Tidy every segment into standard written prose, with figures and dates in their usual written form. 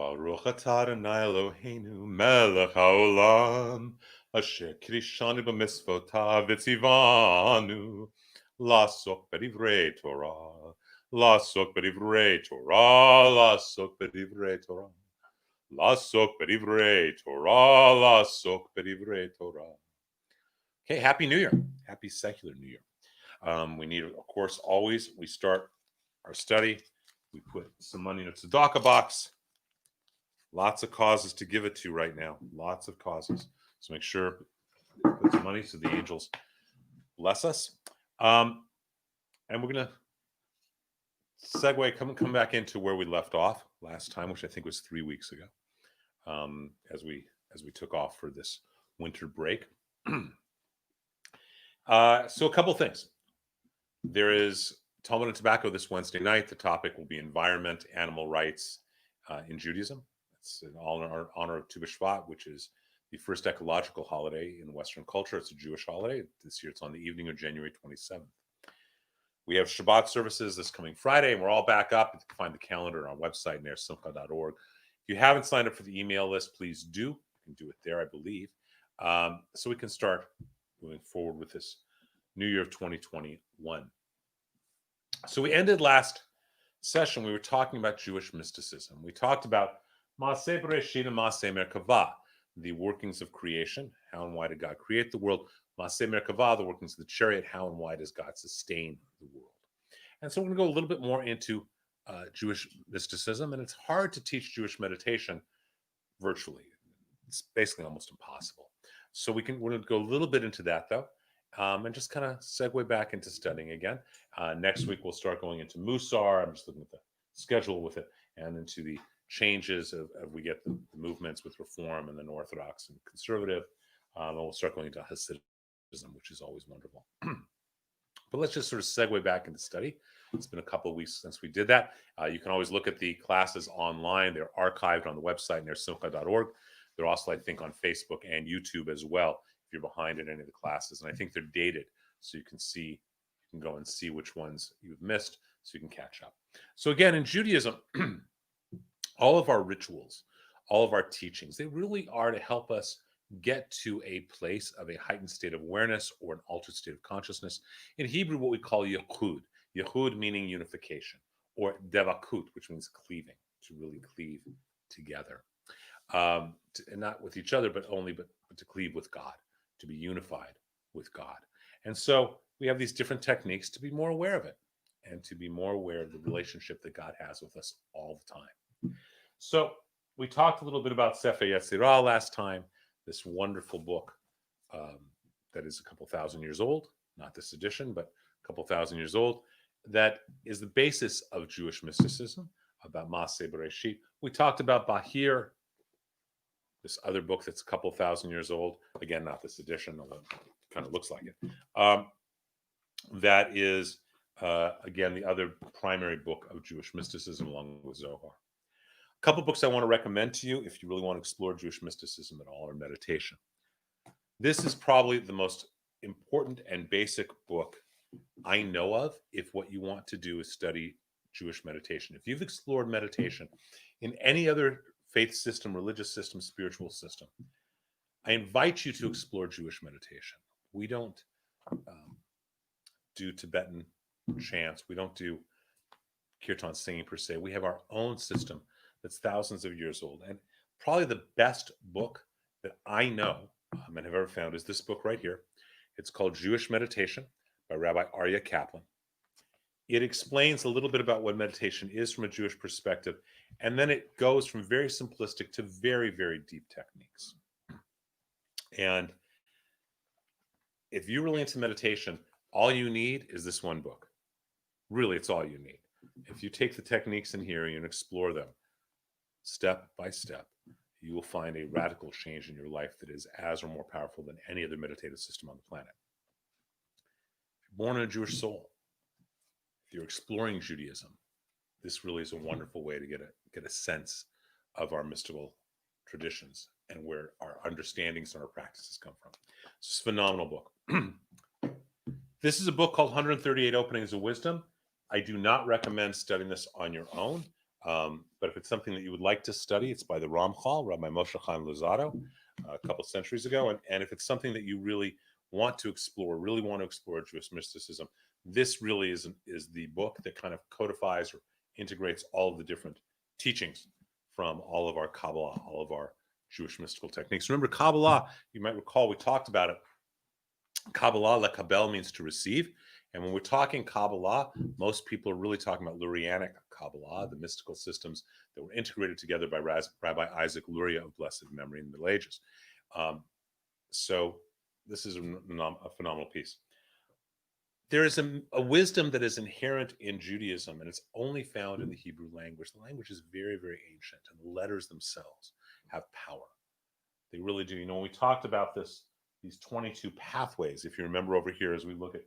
Baruch atah Adonai Eloheinu melech haolam asher kirishanu b'mitzvotav v'tzivanu la'asok b'divrei Torah la'asok b'divrei Torah la'asok b'divrei Torah la'asok b'divrei Torah la'asok b'divrei Torah. Okay, Happy New Year. Happy secular New Year. We need, of course, always, we start our study, we put some money in a tzedakah box. Lots of causes to give it to right now. Lots of causes. So make sure you put some money so the angels bless us. And we're going to segue, come back into where we left off last time, which I think was 3 weeks ago, as we took off for this winter break. So a couple things. There is Talmud and Tobacco this Wednesday night. The topic will be environment, animal rights in Judaism. It's in honor of Tu B'Shvat, which is the first ecological holiday in Western culture. It's a Jewish holiday. This year it's on the evening of January 27th. We have Shabbat services this coming Friday, and we're all back up. You can find the calendar on our website, nersimcha.org. If you haven't signed up for the email list, please do. You can do it there, I believe. So we can start moving forward with this New Year of 2021. So we ended last session, we were talking about Jewish mysticism. We talked about Maaseh Bereshit and Maaseh Merkavah, the workings of creation. How and why did God create the world? Maaseh Merkavah, the workings of the chariot. How and why does God sustain the world? And so we're going to go a little bit more into Jewish mysticism. And it's hard to teach Jewish meditation virtually. It's basically almost impossible. So we're going to go a little bit into that, though, and just kind of segue back into studying again. Next week, we'll start going into Mussar. I'm just looking at the schedule with it, and into the changes of we get the movements with Reform and then Orthodox and Conservative. And we'll start going into Hasidism, which is always wonderful. But let's just sort of segue back into study. It's been a couple of weeks since we did that. You can always look at the classes online. They're archived on the website, nersimcha.org. They're also, I think, on Facebook and YouTube as well, if you're behind in any of the classes. And I think they're dated, so you can go and see which ones you've missed, so you can catch up. So again, in Judaism, all of our rituals, all of our teachings, they really are to help us get to a place of a heightened state of awareness or an altered state of consciousness. In Hebrew, what we call yechud. Yechud meaning unification, or devakut, which means cleaving, to really cleave together. And not with each other, but to cleave with God, to be unified with God. And so we have these different techniques to be more aware of it and to be more aware of the relationship that God has with us all the time. So we talked a little bit about Sefer Yetzirah last time, this wonderful book that is a couple thousand years old, not this edition, but a couple thousand years old, that is the basis of Jewish mysticism, about Maaseh Bereshit. We talked about Bahir, this other book that's a couple thousand years old. Again, not this edition, although it kind of looks like it. That is, again, the other primary book of Jewish mysticism, along with Zohar. A couple books I want to recommend to you if you really want to explore Jewish mysticism at all, or meditation. This is probably the most important and basic book I know of if what you want to do is study Jewish meditation. If you've explored meditation in any other faith system, religious system, spiritual system, I invite you to explore Jewish meditation. We don't do Tibetan chants. We don't do kirtan singing per se. We have our own system that's thousands of years old. And probably the best book that I know and have ever found is this book right here. It's called Jewish Meditation by Rabbi Arya Kaplan. It explains a little bit about what meditation is from a Jewish perspective, and then it goes from very simplistic to very, very deep techniques. And if you're really into meditation, all you need is this one book. Really, it's all you need. If you take the techniques in here and explore them step by step, you will find a radical change in your life that is as or more powerful than any other meditative system on the planet. If you're born in a Jewish soul, if you're exploring Judaism, this really is a wonderful way to get a sense of our mystical traditions and where our understandings and our practices come from. It's a phenomenal book. This is a book called 138 Openings of Wisdom. I do not recommend studying this on your own. But if it's something that you would like to study, it's by the Ramchal, Rabbi Moshe Chaim Luzzatto, a couple centuries ago. And if it's something that you really want to explore Jewish mysticism, this really is the book that kind of codifies or integrates all of the different teachings from all of our Kabbalah, all of our Jewish mystical techniques. Remember, Kabbalah, you might recall we talked about it. Kabbalah, lekabel, means to receive. And when we're talking Kabbalah, most people are really talking about Lurianic Kabbalah, the mystical systems that were integrated together by Rabbi Isaac Luria of blessed memory in the Middle Ages. So this is a phenomenal piece. There is a wisdom that is inherent in Judaism, and it's only found in the Hebrew language. The language is very, very ancient, and the letters themselves have power. They really do. You know, when we talked about these 22 pathways, if you remember over here, as we look at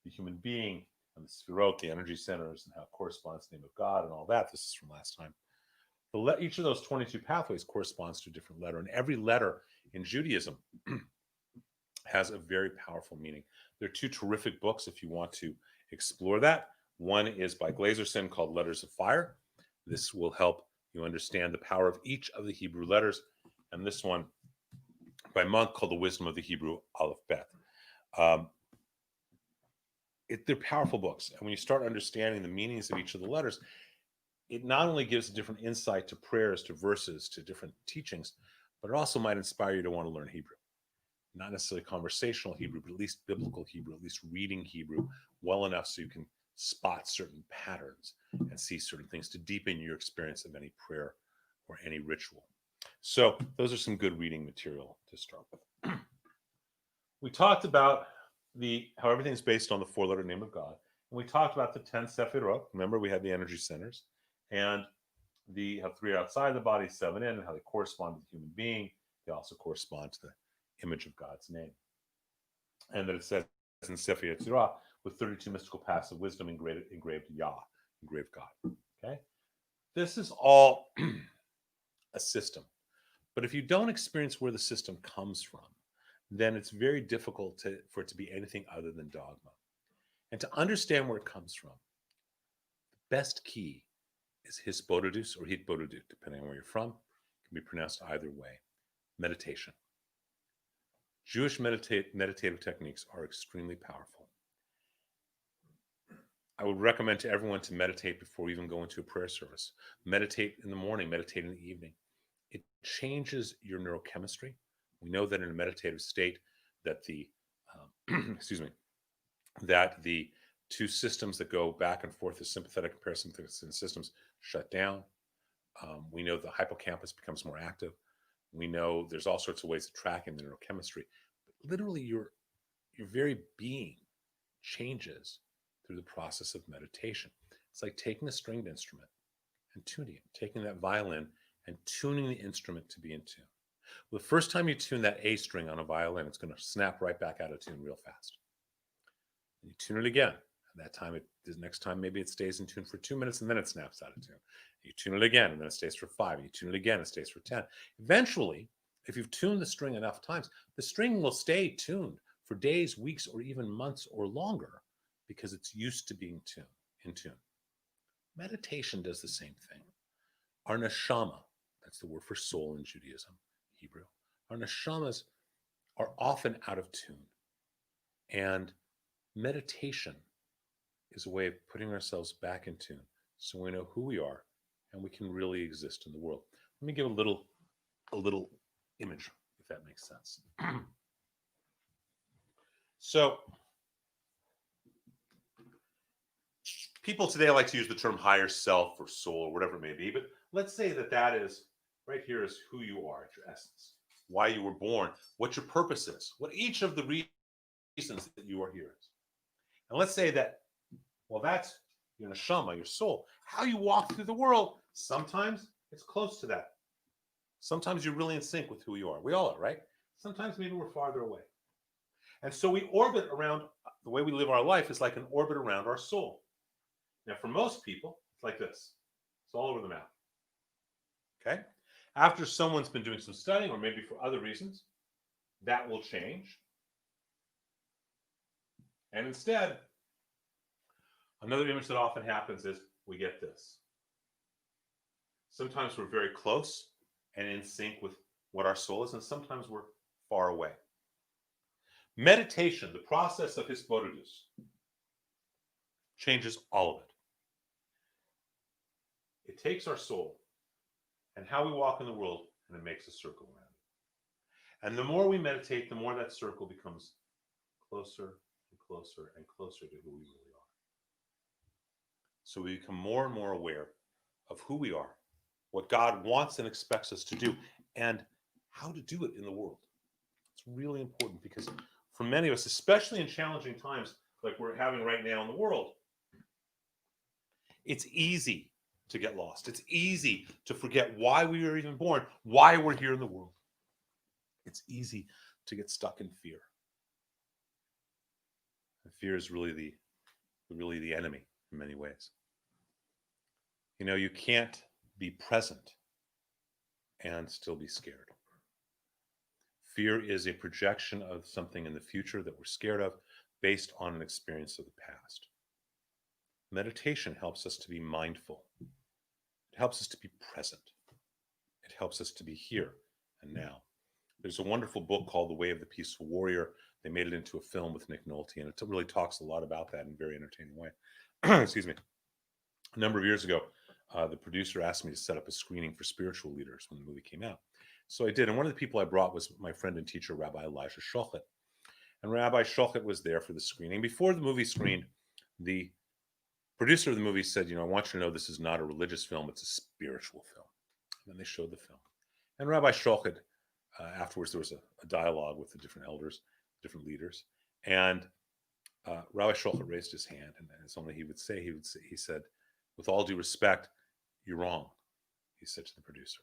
the human being and the Sefirot, the energy centers, and how it corresponds to the name of God and all that. This is from last time. Each of those 22 pathways corresponds to a different letter, and every letter in Judaism has a very powerful meaning. There are two terrific books if you want to explore that. One is by Glazerson called Letters of Fire. This will help you understand the power of each of the Hebrew letters. And this one by Monk called The Wisdom of the Hebrew Aleph Bet. They're powerful books. And when you start understanding the meanings of each of the letters, it not only gives a different insight to prayers, to verses, to different teachings, but it also might inspire you to want to learn Hebrew. Not necessarily conversational Hebrew, but at least biblical Hebrew, at least reading Hebrew well enough so you can spot certain patterns and see certain things to deepen your experience of any prayer or any ritual. So those are some good reading material to start with. We talked about how everything's based on the four-letter name of God. And we talked about the 10 Sefirot. Remember, we had the energy centers. And how 3 outside the body, 7 in, and how they correspond to the human being. They also correspond to the image of God's name. And that it says in Sefer Yetzirah, with 32 mystical paths of wisdom engraved Yah, engraved God. Okay? This is all a system. But if you don't experience where the system comes from, then it's very difficult for it to be anything other than dogma. And to understand where it comes from, the best key is hisbodedus or hitbodedut, depending on where you're from. It can be pronounced either way. Meditation. Jewish meditative techniques are extremely powerful. I would recommend to everyone to meditate before even going to a prayer service. Meditate in the morning, meditate in the evening. It changes your neurochemistry. We know that in a meditative state that the that the two systems that go back and forth, the sympathetic and parasympathetic systems, shut down. We know the hippocampus becomes more active. We know there's all sorts of ways of tracking the neurochemistry. But literally, your very being changes through the process of meditation. It's like taking a stringed instrument and tuning it, taking that violin and tuning the instrument to be in tune. Well, the first time you tune that A string on a violin, it's going to snap right back out of tune real fast. And you tune it again. And that time, the next time, maybe it stays in tune for 2 minutes and then it snaps out of tune. You tune it again and then it stays for 5. And you tune it again, it stays for 10. Eventually, if you've tuned the string enough times, the string will stay tuned for days, weeks, or even months or longer because it's used to being in tune. Meditation does the same thing. Our neshama, that's the word for soul in Judaism, Hebrew. Our neshamas are often out of tune. And meditation is a way of putting ourselves back in tune so we know who we are and we can really exist in the world. Let me give a little image, if that makes sense. So people today like to use the term higher self or soul or whatever it may be, but let's say that is right here is who you are at your essence, why you were born, what your purpose is, what each of the reasons that you are here is. And let's say that, well, that's your neshama, your soul. How you walk through the world, sometimes it's close to that. Sometimes you're really in sync with who you are. We all are, right? Sometimes maybe we're farther away. And so we orbit around, the way we live our life is like an orbit around our soul. Now, for most people, it's like this. It's all over the map. Okay? After someone's been doing some studying, or maybe for other reasons, that will change. And instead, another image that often happens is we get this. Sometimes we're very close and in sync with what our soul is, and sometimes we're far away. Meditation, the process of hisbodedus, changes all of it. It takes our soul and how we walk in the world, and it makes a circle around it. And the more we meditate, the more that circle becomes closer and closer and closer to who we really are. So we become more and more aware of who we are, what God wants and expects us to do, and how to do it in the world. It's really important because for many of us, especially in challenging times like we're having right now in the world, it's easy to get lost. It's easy to forget why we were even born, why we're here in the world. It's easy to get stuck in fear. And fear is really the enemy in many ways. You know, you can't be present and still be scared. Fear is a projection of something in the future that we're scared of based on an experience of the past. Meditation helps us to be mindful. It helps us to be present. It helps us to be here and now. There's a wonderful book called The Way of the Peaceful Warrior. They made it into a film with Nick Nolte, and it really talks a lot about that in a very entertaining way. Excuse me. A number of years ago, the producer asked me to set up a screening for spiritual leaders when the movie came out. So I did, and one of the people I brought was my friend and teacher, Rabbi Elijah Shochet. And Rabbi Shochet was there for the screening. Before the movie screened, the producer of the movie said, I want you to know this is not a religious film, it's a spiritual film. And then they showed the film. And Rabbi Shochet, afterwards, there was a dialogue with the different elders, different leaders. And Rabbi Shochet raised his hand, and as only he said, with all due respect, you're wrong, he said to the producer.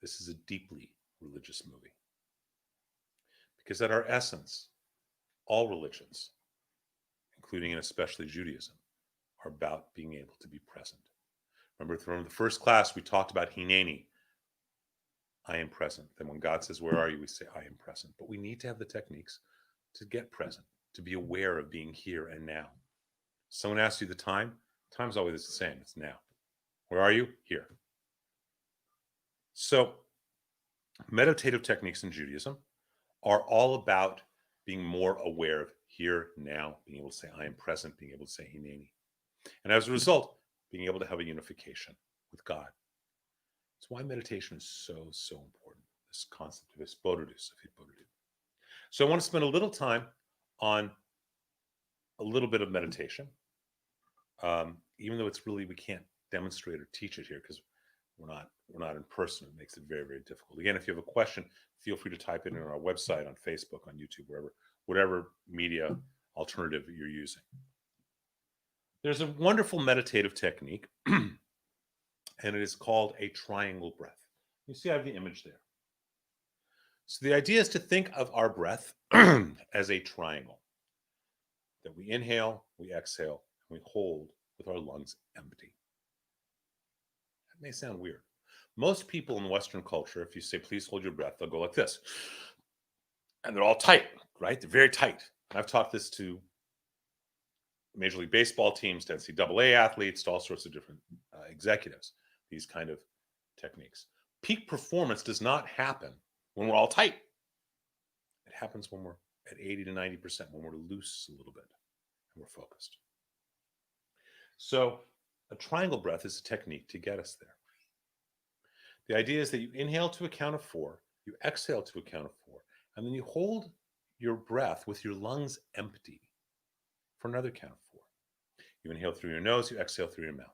This is a deeply religious movie. Because at our essence, all religions, including and especially Judaism, are about being able to be present. Remember from the first class, we talked about Hineni, I am present. Then when God says, where are you? We say, I am present. But we need to have the techniques to get present, to be aware of being here and now. Someone asks you the time, time's always the same. It's now. Where are you? Here. So meditative techniques in Judaism are all about being more aware of here, now, being able to say, I am present, being able to say, Hineni. And as a result, being able to have a unification with God. That's why meditation is so important, this concept of hisbodedus. So I want to spend a little time on a little bit of meditation, even though it's really, we can't demonstrate or teach it here because we're not in person. It makes it very, very difficult. Again, if you have a question, feel free to type it in on our website, on Facebook, on YouTube, whatever media alternative you're using. There's a wonderful meditative technique, and it is called a triangle breath. You see I have the image there. So the idea is to think of our breath as a triangle, that we inhale, we exhale, and we hold with our lungs empty. That may sound weird. Most people in Western culture, if you say, please hold your breath, they'll go like this. And they're all tight, right? They're very tight. And I've taught this to Major League Baseball teams, to NCAA athletes, to all sorts of different executives, these kind of techniques. Peak performance does not happen when we're all tight. It happens when we're at 80 to 90%, when we're loose a little bit and we're focused. So a triangle breath is a technique to get us there. The idea is that you inhale to a count of 4, you exhale to a count of 4, and then you hold your breath with your lungs empty for another count of 4. You inhale through your nose, you exhale through your mouth.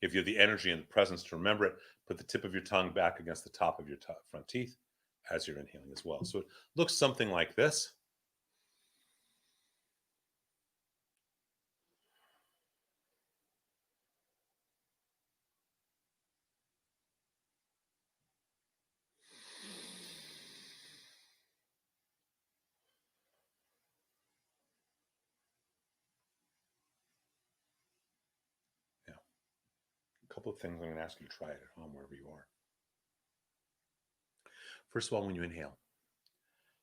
If you have the energy and the presence to remember it, put the tip of your tongue back against the top of your front teeth as you're inhaling as well. So it looks something like this. Couple of things I'm going to ask you to try it at home wherever you are. First of all, when you inhale,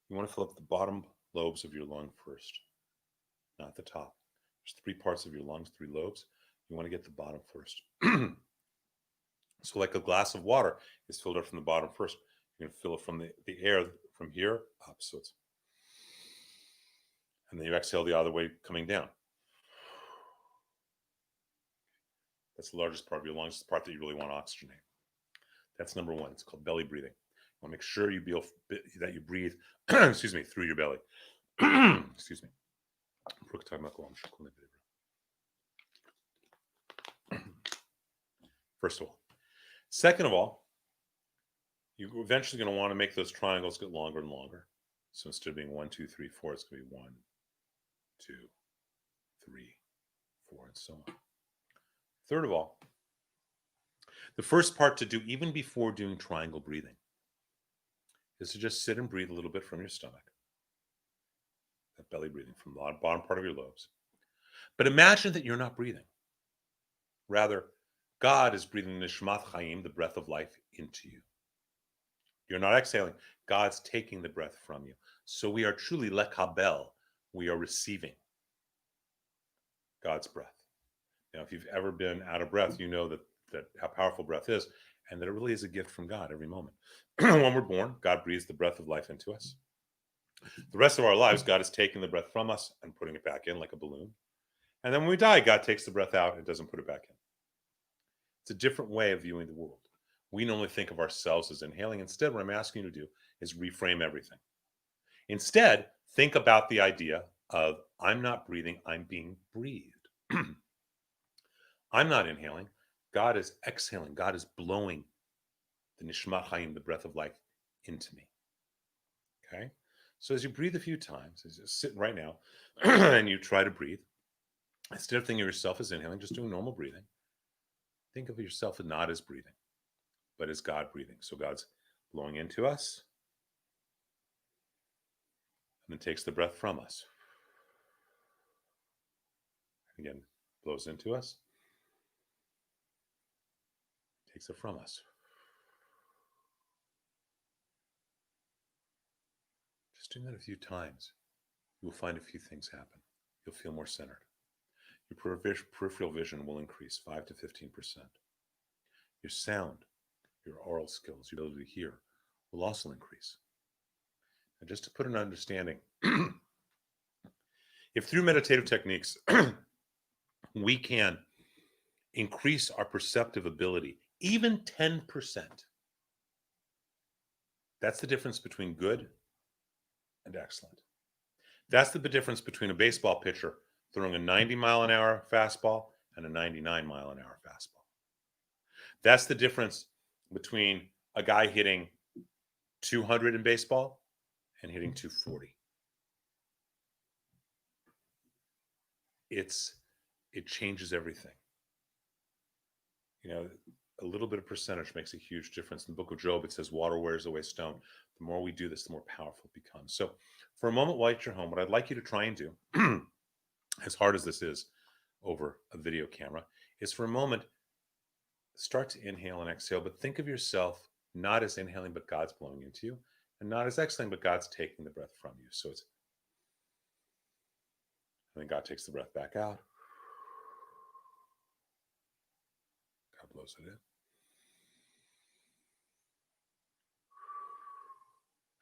you want to fill up the bottom lobes of your lung first, not the top. There's 3 parts of your lungs, 3 lobes. You want to get the bottom first. So like a glass of water is filled up from the bottom first. You're going to fill it from the air from here up. So it's, and then you exhale the other way coming down. That's the largest part of your lungs, the part that you really want to oxygenate. That's number one. It's called belly breathing. You want to make sure that you breathe, excuse me, through your belly. Excuse me. First of all. Second of all, you're eventually going to want to make those triangles get longer and longer. So instead of being 1, 2, 3, 4, it's going to be 1, 2, 3, 4, and so on. Third of all, the first part to do, even before doing triangle breathing, is to just sit and breathe a little bit from your stomach. That belly breathing from the bottom part of your lobes. But imagine that you're not breathing. Rather, God is breathing nishmat chaim, the breath of life, into you. You're not exhaling. God's taking the breath from you. So we are truly lekabel. We are receiving God's breath. Now, if you've ever been out of breath, you know that how powerful breath is, and that it really is a gift from God every moment. When we're born, God breathes the breath of life into us. The rest of our lives, God is taking the breath from us and putting it back in like a balloon. And then when we die, God takes the breath out and doesn't put it back in. It's a different way of viewing the world. We normally think of ourselves as inhaling. Instead, what I'm asking you to do is reframe everything. Instead, think about the idea of I'm not breathing, I'm being breathed. I'm not inhaling. God is exhaling. God is blowing the nishmat chaim, the breath of life, into me. Okay? So as you breathe a few times, as you're sitting right now, and you try to breathe, instead of thinking of yourself as inhaling, just doing normal breathing, think of yourself not as breathing, but as God breathing. So God's blowing into us, and then takes the breath from us. Again, blows into us, takes it from us. Just doing that a few times, you will find a few things happen. You'll feel more centered. Your peripheral vision will increase 5 to 15%. Your sound, your oral skills, your ability to hear will also increase. And just to put an understanding, if through meditative techniques, we can increase our perceptive ability, even 10%, that's the difference between good and excellent. That's the difference between a baseball pitcher throwing a 90-mile-an-hour fastball and a 99-mile-an-hour fastball. That's the difference between a guy hitting 200 in baseball and hitting 240. It changes everything. You know, a little bit of percentage makes a huge difference. In the book of Job, it says water wears away stone. The more we do this, the more powerful it becomes. So for a moment while at your home, what I'd like you to try and do, as hard as this is over a video camera, is for a moment, start to inhale and exhale, but think of yourself not as inhaling, but God's blowing into you, and not as exhaling, but God's taking the breath from you. So it's, and then God takes the breath back out. God blows it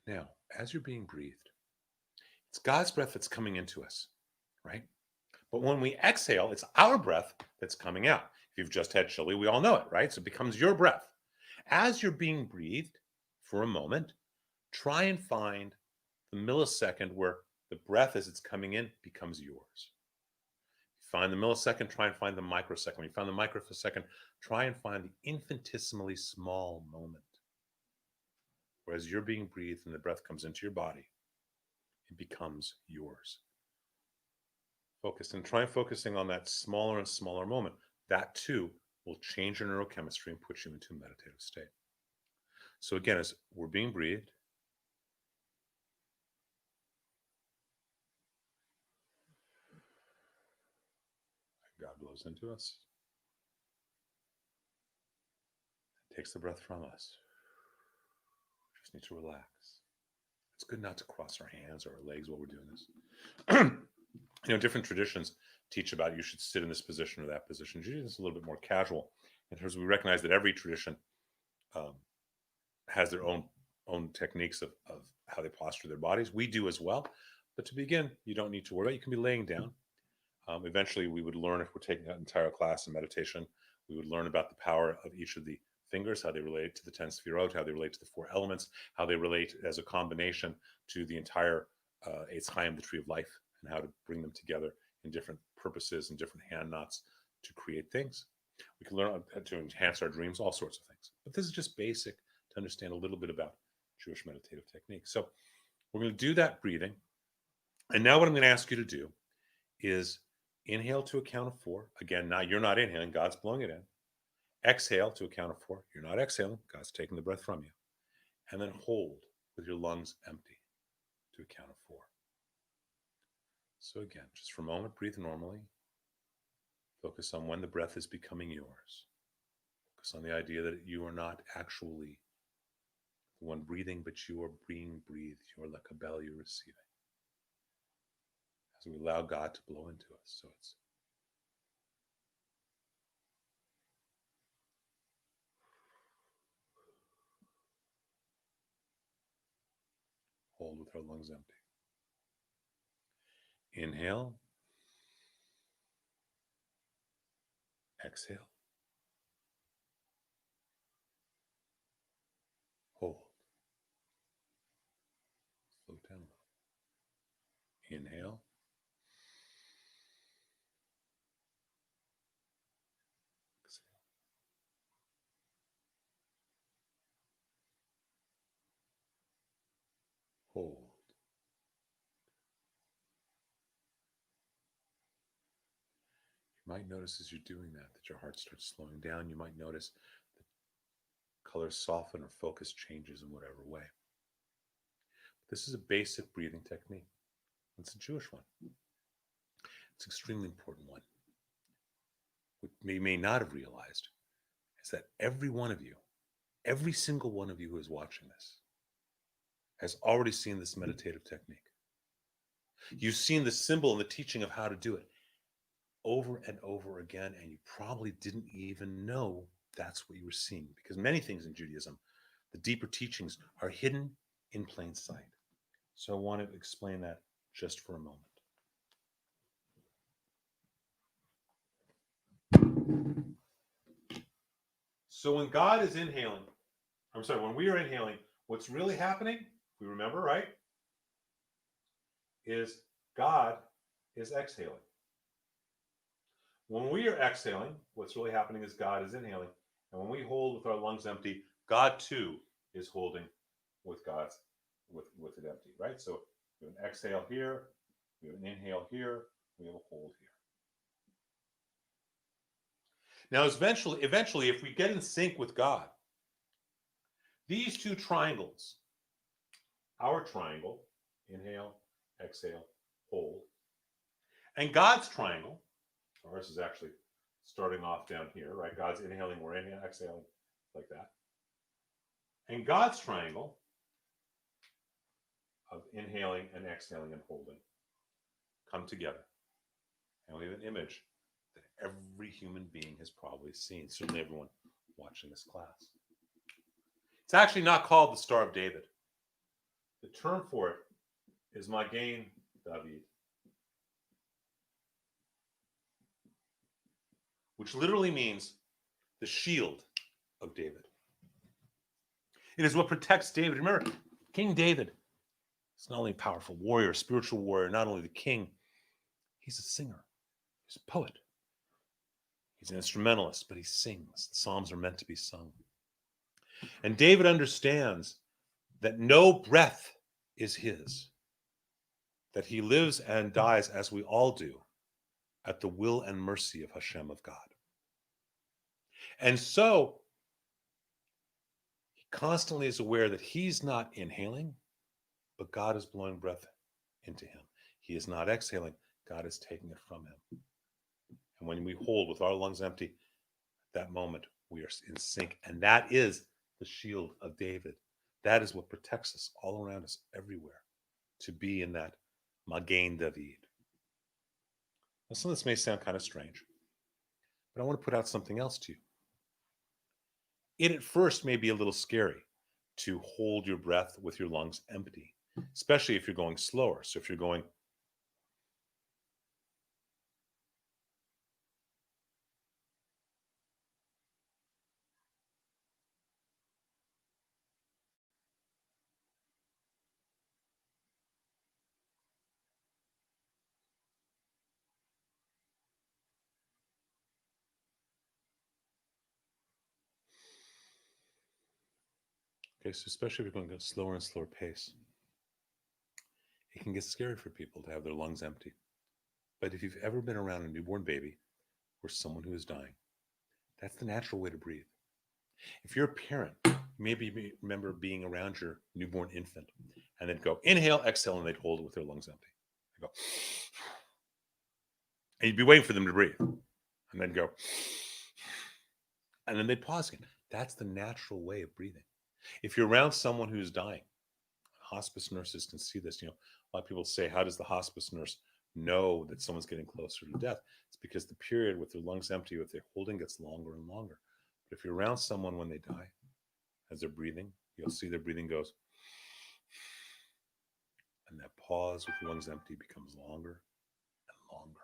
in. Now, as you're being breathed, it's God's breath that's coming into us, right? But when we exhale, it's our breath that's coming out. If you've just had chili, we all know it, right? So it becomes your breath. As you're being breathed for a moment, try and find the millisecond where the breath as it's coming in becomes yours. Find the millisecond, try and find the microsecond. When you find the microsecond, try and find the infinitesimally small moment. Whereas you're being breathed and the breath comes into your body, it becomes yours. Focus and try focusing on that smaller and smaller moment. That too will change your neurochemistry and put you into a meditative state. So again, as we're being breathed, God blows into us, takes the breath from us. Just need to relax. It's good not to cross our hands or our legs while we're doing this. You know, different traditions teach about you should sit in this position or that position. Judaism is a little bit more casual in terms of we recognize that every tradition has their own techniques of how they posture their bodies. We do as well. But to begin, you don't need to worry about it. You can be laying down. Eventually, we would learn, if we're taking an entire class in meditation, we would learn about the power of each of the fingers, how they relate to the 10 sefirot, how they relate to the 4 elements, how they relate as a combination to the entire Eitz Chaim, the tree of life, and how to bring them together in different purposes and different hand knots to create things. We can learn how to enhance our dreams, all sorts of things. But this is just basic to understand a little bit about Jewish meditative techniques. So we're going to do that breathing. And now what I'm going to ask you to do is inhale to a count of 4. Again, now you're not inhaling, God's blowing it in. Exhale to a count of 4. You're not exhaling, God's taking the breath from you. And then hold with your lungs empty to a count of 4. So again, just for a moment, breathe normally. Focus on when the breath is becoming yours. Focus on the idea that you are not actually the one breathing, but you are being breathed. You are like a bell you're receiving. As we allow God to blow into us. So it's hold with our lungs empty. Inhale. Exhale. Hold. Slow down a little. Inhale. Exhale. Hold. You might notice as you're doing that your heart starts slowing down. You might notice the colors soften or focus changes in whatever way. This is a basic breathing technique. It's a Jewish one. It's an extremely important one. What you may not have realized is that every one of you, every single one of you who is watching this, has already seen this meditative technique. You've seen the symbol and the teaching of how to do it over and over again, and you probably didn't even know that's what you were seeing, because many things in Judaism, the deeper teachings, are hidden in plain sight. So I want to explain that just for a moment. So when God is inhaling, when we are inhaling, what's really happening, if we remember, right, is God is exhaling. When we are exhaling, what's really happening is God is inhaling. And when we hold with our lungs empty, God too is holding with with it empty, right? So we have an exhale here, we have an inhale here, we have a hold here. Now, eventually, if we get in sync with God, these two triangles, our triangle, inhale, exhale, hold, and God's triangle, ours is actually starting off down here, right? God's inhaling, we're inhaling, exhaling, like that. And God's triangle of inhaling and exhaling and holding come together. And we have an image that every human being has probably seen, certainly everyone watching this class. It's actually not called the Star of David. The term for it is Magen David, which literally means the shield of David. It is what protects David. Remember, King David is not only a powerful warrior, spiritual warrior, not only the king, he's a singer, he's a poet, he's an instrumentalist, but he sings. The Psalms are meant to be sung. And David understands that no breath is his, that he lives and dies, as we all do, at the will and mercy of Hashem, of God. And so he constantly is aware that he's not inhaling, but God is blowing breath into him. He is not exhaling, God is taking it from him. And when we hold with our lungs empty, at that moment we are in sync. And that is the shield of David. That is what protects us all around us, everywhere, to be in that Magen David. Now, some of this may sound kind of strange, but I want to put out something else to you. It at first may be a little scary to hold your breath with your lungs empty, especially if you're going slower. So if you're going okay, so especially if you're going at a slower and slower pace, it can get scary for people to have their lungs empty. But if you've ever been around a newborn baby or someone who is dying, that's the natural way to breathe. If you're a parent, maybe remember being around your newborn infant and then go inhale, exhale, and they'd hold it with their lungs empty. They go, and you'd be waiting for them to breathe and then go, and then they'd pause again. That's the natural way of breathing. If you're around someone who's dying, hospice nurses can see this. A lot of people say, how does the hospice nurse know that someone's getting closer to death? It's because the period with their lungs empty, with their holding, gets longer and longer. But if you're around someone when they die, as they're breathing, you'll see their breathing goes, and that pause with the lungs empty becomes longer and longer.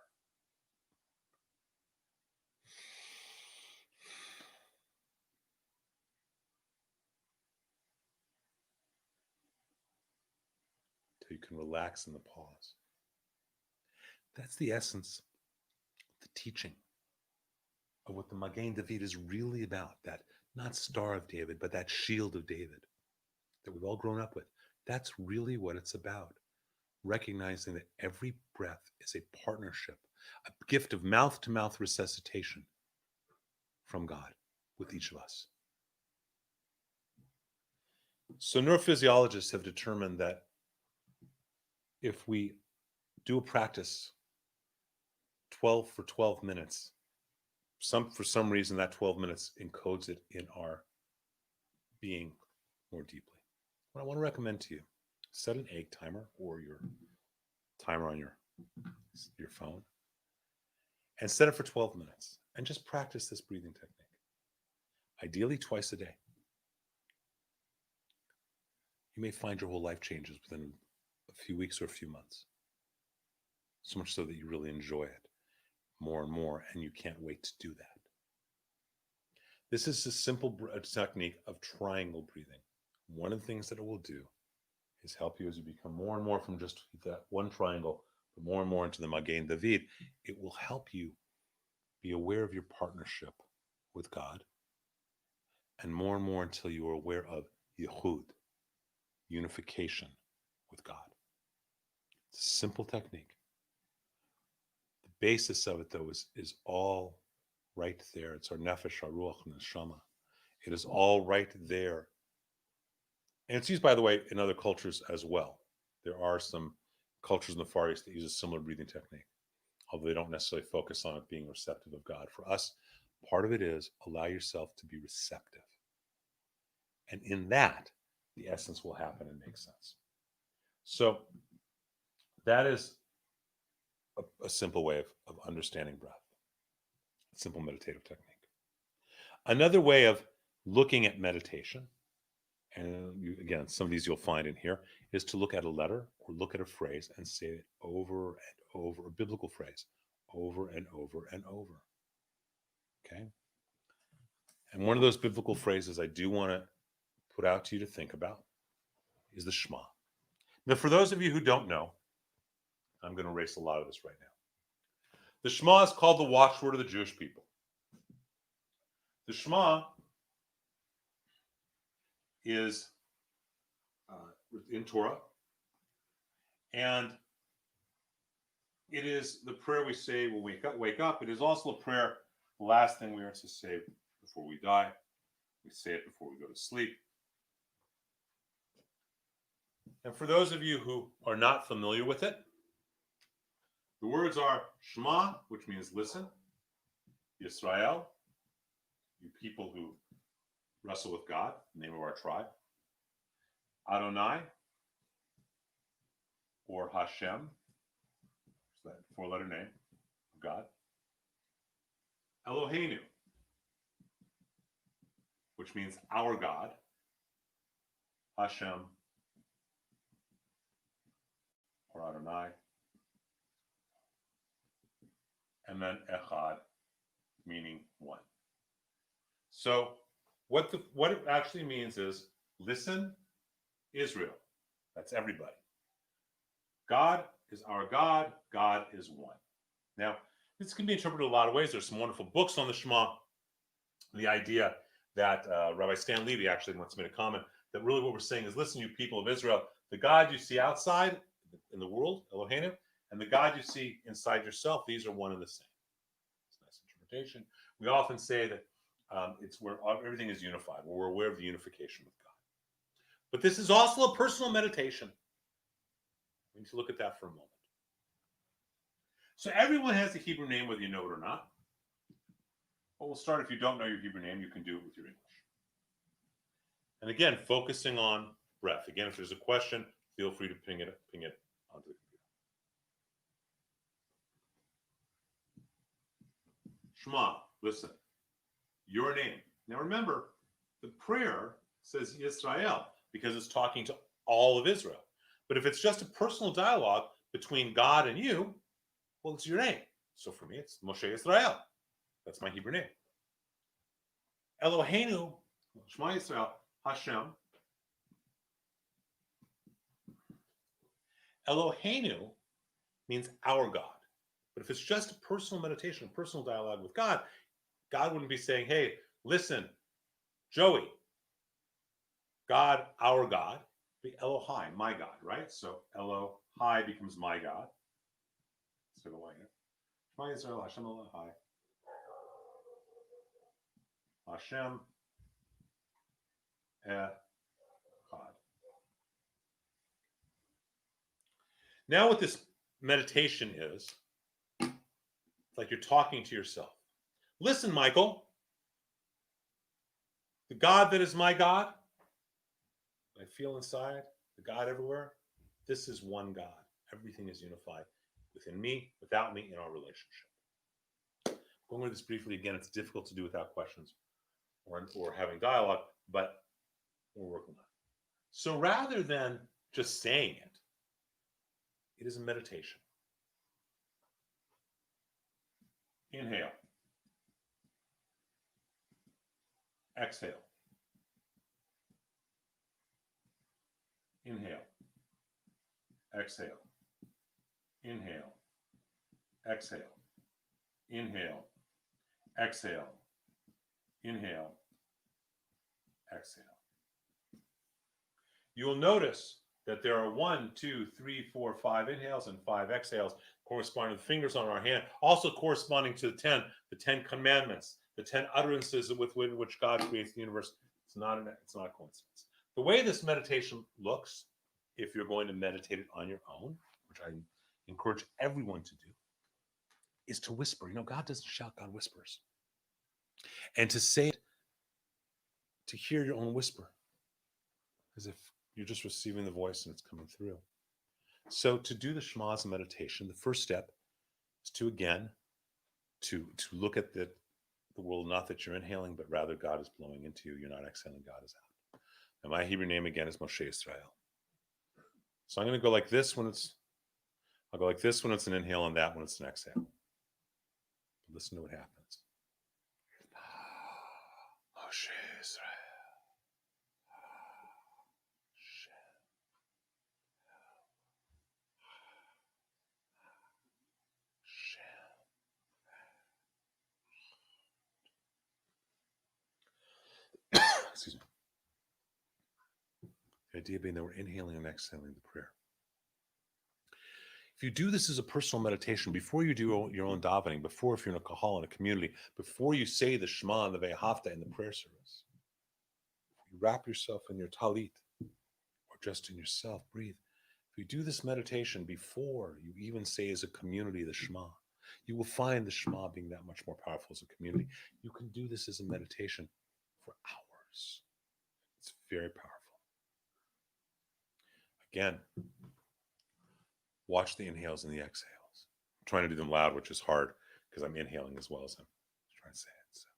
Till you can relax in the pause. That's the essence, the teaching of what the Magen David is really about. That not Star of David, but that shield of David that we've all grown up with. That's really what it's about. Recognizing that every breath is a partnership, a gift of mouth-to-mouth resuscitation from God with each of us. So neurophysiologists have determined that if we do a practice 12 for 12 minutes, for some reason that 12 minutes encodes it in our being more deeply. What I want to recommend to you, set an egg timer or your timer on your phone and set it for 12 minutes and just practice this breathing technique. Ideally twice a day. You may find your whole life changes within a few weeks or a few months. So much so that you really enjoy it more and more, and you can't wait to do that. This is a simple technique of triangle breathing. One of the things that it will do is help you as you become more and more from just that one triangle, but more and more into the Magen David. It will help you be aware of your partnership with God, and more until you are aware of Yehud, unification with God. It's a simple technique. The basis of it, though, is all right there. It's our nefesh, our ruach, and the Shema. It is all right there. And it's used, by the way, in other cultures as well. There are some cultures in the Far East that use a similar breathing technique, although they don't necessarily focus on it being receptive of God. For us, part of it is allow yourself to be receptive. And in that, the essence will happen and make sense. So that is a simple way of understanding breath, a simple meditative technique. Another way of looking at meditation, and again, some of these you'll find in here, is to look at a letter or look at a phrase and say it over and over, a biblical phrase, over and over and over. Okay? And one of those biblical phrases I do want to put out to you to think about is the Shema. Now, for those of you who don't know, I'm going to erase a lot of this right now. The Shema is called the watchword of the Jewish people. The Shema is in Torah, and it is the prayer we say when we wake up. It is also a prayer, the last thing we are to say before we die. We say it before we go to sleep. And for those of you who are not familiar with it, the words are Shema, which means listen, Yisrael, you people who wrestle with God, the name of our tribe, Adonai, or Hashem, that four-letter name of God, Eloheinu, which means our God, Hashem, or Adonai, and then Echad, meaning one. So what it actually means is, listen, Israel. That's everybody. God is our God. God is one. Now, this can be interpreted a lot of ways. There's some wonderful books on the Shema. The idea that Rabbi Stan Levy actually once made a comment that really what we're saying is, listen, you people of Israel, the God you see outside in the world, Eloheinu, and the God you see inside yourself, these are one and the same. It's a nice interpretation. We often say that it's where everything is unified, where we're aware of the unification with God. But this is also a personal meditation. We need to look at that for a moment. So everyone has a Hebrew name, whether you know it or not. But we'll start, if you don't know your Hebrew name, you can do it with your English. And again, focusing on breath. Again, if there's a question, feel free to ping it onto the computer. Shema, listen. Your name. Now remember, the prayer says Yisrael because it's talking to all of Israel. But if it's just a personal dialogue between God and you, well, it's your name. So for me, it's Moshe Yisrael. That's my Hebrew name. Eloheinu, Shema Yisrael, Hashem. Eloheinu means our God. But if it's just a personal meditation, a personal dialogue with God, God wouldn't be saying, hey, listen, Joey, God, our God, be Elohai, my God, right? So Elohai becomes my God. So Shema Yisrael, Hashem Elohai. Hashem Echad. Now what this meditation is, it's like you're talking to yourself. Listen, Michael, the God that is my God, I feel inside, the God everywhere, this is one God. Everything is unified within me, without me, in our relationship. Going over this briefly again, it's difficult to do without questions or having dialogue, but we're working on it. So rather than just saying it, it is a meditation. Inhale. Exhale. Inhale. Exhale. Inhale. Exhale. Inhale. Exhale. Inhale. Exhale. You will notice that there are 1, 2, 3, 4, 5 inhales and 5 exhales corresponding to the fingers on our hand, also corresponding to the 10 commandments, the 10 utterances with which God creates the universe. It's not a coincidence. The way this meditation looks, if you're going to meditate it on your own, which I encourage everyone to do, is to whisper. You know, God doesn't shout, God whispers. And to say it, to hear your own whisper, as if you're just receiving the voice and it's coming through. So to do the Shema as a meditation, the first step is to, again, to look at the world, not that you're inhaling, but rather God is blowing into you. You're not exhaling, God is out. And my Hebrew name again is Moshe Yisrael. So I'm going to go like this I'll go like this when it's an inhale and that when it's an exhale. Listen to what happens. Moshe Yisrael. Excuse me. The idea being that we're inhaling and exhaling the prayer. If you do this as a personal meditation, before you do your own davening, before if you're in a kahal in a community, before you say the Shema and the Ve'ahavta in the prayer service, you wrap yourself in your talit, or just in yourself, breathe. If you do this meditation before you even say as a community the Shema, you will find the Shema being that much more powerful as a community. You can do this as a meditation for hours. It's very powerful. Again, watch the inhales and the exhales. I'm trying to do them loud, which is hard because I'm inhaling as well as I'm trying to say it. So.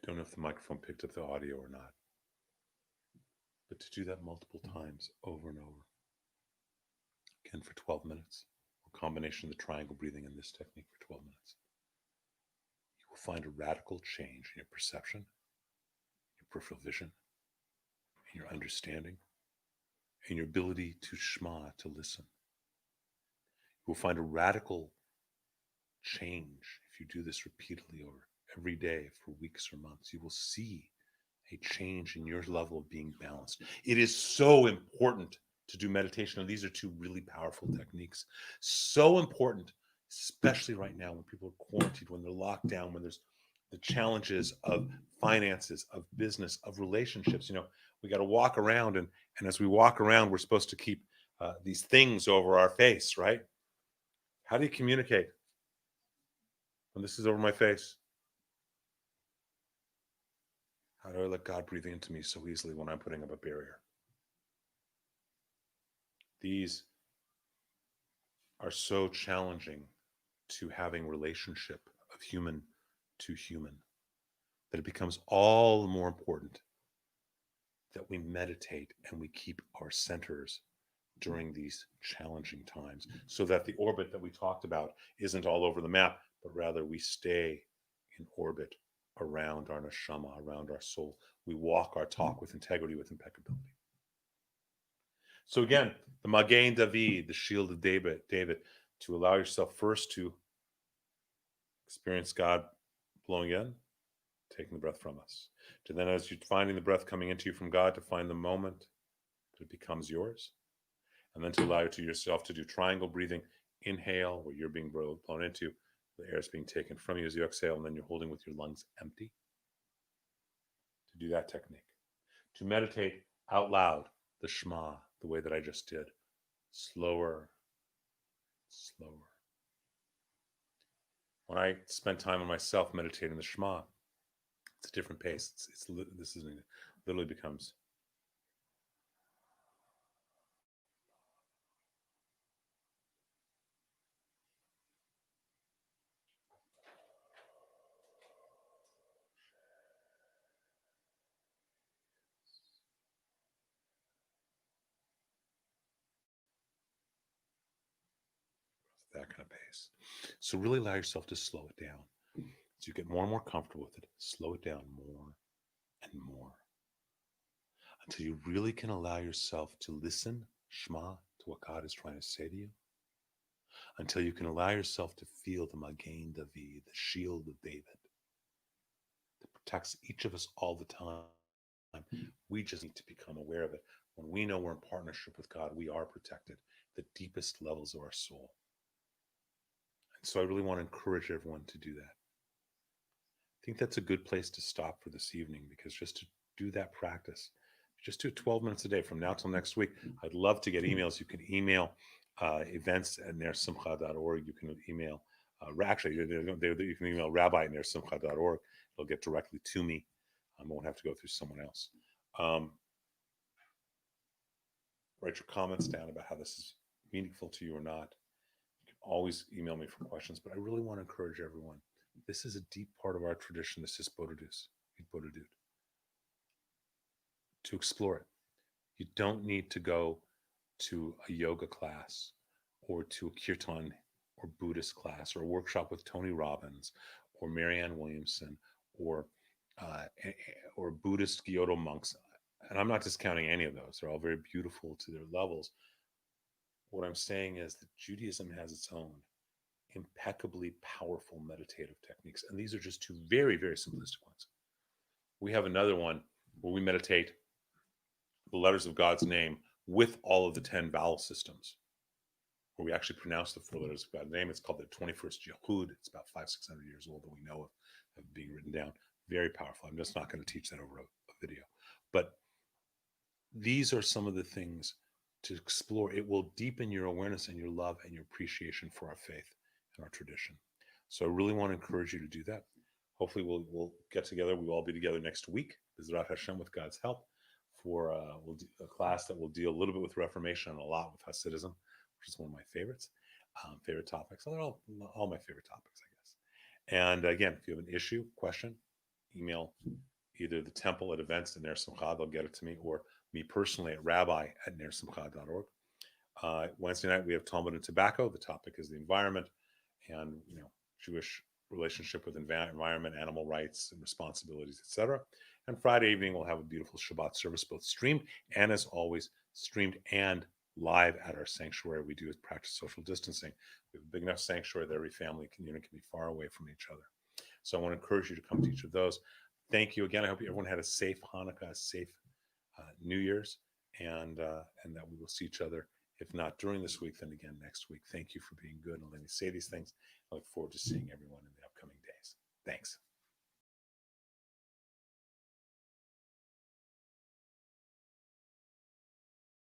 I don't know if the microphone picked up the audio or not, but to do that multiple times over and over, again for 12 minutes, or combination of the triangle breathing and this technique for 12 minutes, you will find a radical change in your perception, your peripheral vision, in your understanding, and your ability to Shema, to listen. You will find a radical change if you do this repeatedly over every day for weeks or months. You will see a change in your level of being balanced. It is so important to do meditation, and these are two really powerful techniques. So important, especially right now when people are quarantined, when they're locked down, when there's the challenges of finances, of business, of relationships. We got to walk around, and as we walk around, we're supposed to keep these things over our face, right? How do you communicate when this is over my face? How do I let God breathe into me so easily when I'm putting up a barrier? These are so challenging to having relationship of human to human that it becomes all the more important that we meditate and we keep our centers during these challenging times, so that the orbit that we talked about isn't all over the map, but rather we stay in orbit around our neshama, around our soul. We walk our talk with integrity, with impeccability. So again, the Magen David, the shield of David, to allow yourself first to experience God blowing in, taking the breath from us. To then, as you're finding the breath coming into you from God, to find the moment that it becomes yours. And then to allow to yourself to do triangle breathing. Inhale, where you're being blown into, the air is being taken from you as you exhale, and then you're holding with your lungs empty. To do that technique. To meditate out loud, the Shema, the way that I just did. Slower, slower. When I spend time on myself meditating the Shema, it's a different pace. This literally becomes that kind of pace. So really allow yourself to slow it down. So you get more and more comfortable with it. Slow it down more and more until you really can allow yourself to listen, Shema, to what God is trying to say to you. Until you can allow yourself to feel the Magen David, the shield of David, that protects each of us all the time. We just need to become aware of it. When we know we're in partnership with God, we are protected, the deepest levels of our soul. And so I really want to encourage everyone to do that. I think that's a good place to stop for this evening, because just to do that practice, just do it 12 minutes a day from now till next week. I'd love to get emails. You can email events@nersimcha.org. You can email, you can email rabbi@nersimcha.org. It'll get directly to me. I won't have to go through someone else. Write your comments down about how this is meaningful to you or not. You can always email me for questions, but I really want to encourage everyone. This is a deep part of our tradition. This is Bodhidut, to explore it. You don't need to go to a yoga class or to a kirtan or Buddhist class or a workshop with Tony Robbins or Marianne Williamson or Buddhist Kyoto monks. And I'm not discounting any of those. They're all very beautiful to their levels. What I'm saying is that Judaism has its own impeccably powerful meditative techniques. And these are just two very, very simplistic ones. We have another one where we meditate the letters of God's name with all of the 10 vowel systems, where we actually pronounce the 4 letters of God's name. It's called the 21st Yahud. It's about 500-600 years old that we know of being written down. Very powerful. I'm just not going to teach that over a video. But these are some of the things to explore. It will deepen your awareness and your love and your appreciation for our faith and our tradition. So I really want to encourage you to do that. Hopefully we'll get together. We'll all be together next week, B'ezrat Hashem, with God's help, for we'll do a class that will deal a little bit with Reformation and a lot with Hasidism, which is one of my favorites, favorite topics. They're all my favorite topics, I guess. And again, if you have an issue, question, email either the temple at events at Ner Simcha, they'll get it to me, or me personally at rabbi@nersimcha.org. Wednesday night, we have Talmud and Tobacco. The topic is the environment and, Jewish relationship with environment, animal rights and responsibilities, etc. And Friday evening, we'll have a beautiful Shabbat service, both streamed and, as always, streamed and live at our sanctuary. We do practice social distancing. We have a big enough sanctuary that every family and community can be far away from each other. So I want to encourage you to come to each of those. Thank you again. I hope everyone had a safe Hanukkah, a safe New Year's, and that we will see each other, if not during this week, then again next week. Thank you for being good and letting me say these things. I look forward to seeing everyone in the upcoming days. Thanks.